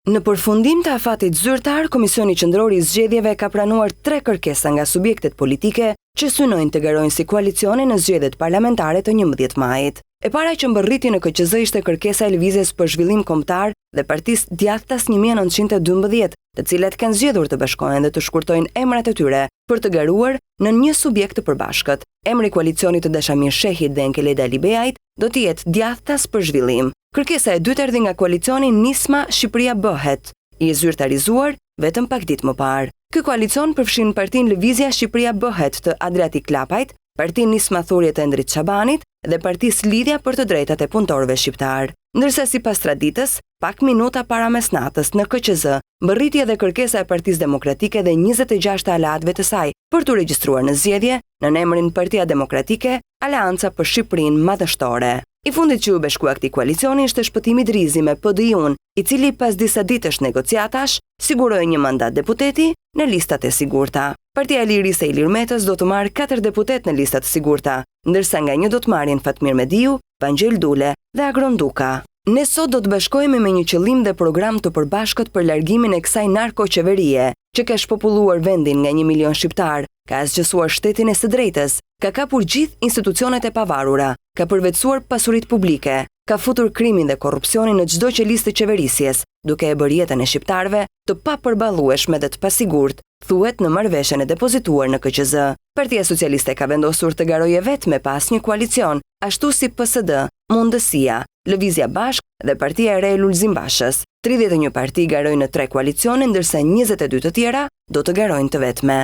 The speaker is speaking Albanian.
Në përfundim të afatit zyrtar, Komisioni Qendror i Zgjedhjeve ka pranuar 3 kërkesa nga subjektet politike që synojnë të garojnë si koalicioni në zgjedhjet parlamentare të 11 majit. E para që mbërriti në KQZ ishte kërkesa e Lëvizjes për Zhvillim Kombëtar dhe Partisë Djathtas 1912, të cilat kanë zgjedhur të bashkohen dhe të shkurtojnë emrat e tyre për të garuar në një subjekt të përbashkët. Emri i koalicionit të Dashamir Shehit dhe Enkeleda Libeajit do të jetë Djathtas për Zhvillim. Kërkesa e dytë erdhi nga koalicioni Nisma Shqipëria Bëhet, i zyrtarizuar vetëm pak ditë më parë. Ky koalicion përfshin Partinë Lëvizja Shqipëria Bëhet të Adriatik Klapajt, Partinë Nisma Thurje të Endrit Çabanit dhe Partisë Lidhja për të Drejtat e Punëtorëve Shqiptar. Ndërsa sipas traditës, pak minuta para mesnatës në KQZ, mbërriti edhe kërkesa e Partisë Demokratike dhe 26 të aleatëve të saj për të regjistruar në zgjedhje në emrin Partia Demokratike, Aleanca për Shqipërinë Madhështore. I fundit që u bashkua këtij koalicioni ishte shpëtimi Drizi me PDI-un, i cili pas disa ditësh negociatash siguroi një mandat deputeti në listat e sigurta. Partia e Lirisë së Ilir Metës do të marrë 4 deputet në listat e sigurta, ndërsa nga një do të marrin Fatmir Mediu, Vangjel Dule dhe Agron Duka. Ne sot do të bashkohemi me një qëllim dhe program të përbashkët për largimin e kësaj narkoqeverie, që ka shpopulluar vendin nga 1 milion shqiptar, ka zgjësuar shtetin e së drejtës, ka kapur gjithë institucionet e pavarura, ka përvetësuar pasuritë publike, ka futur krimin dhe korrupsionin në çdo qelistë të qeverisjes, duke e bërë jetën e shqiptarëve të papërballueshme dhe të pasigurt, thuhet në marrëveshjen e depozituar në KQZ. Partia Socialiste ka vendosur të garojë vetëm pas një koalicion, ashtu si PSD, Mundësia, Lëvizja Bashk dhe Partia e Re e Lulzim Bashës. 31 parti garojnë në 3 koalicione, ndërsa 22 të tjera do të garojnë të vetme.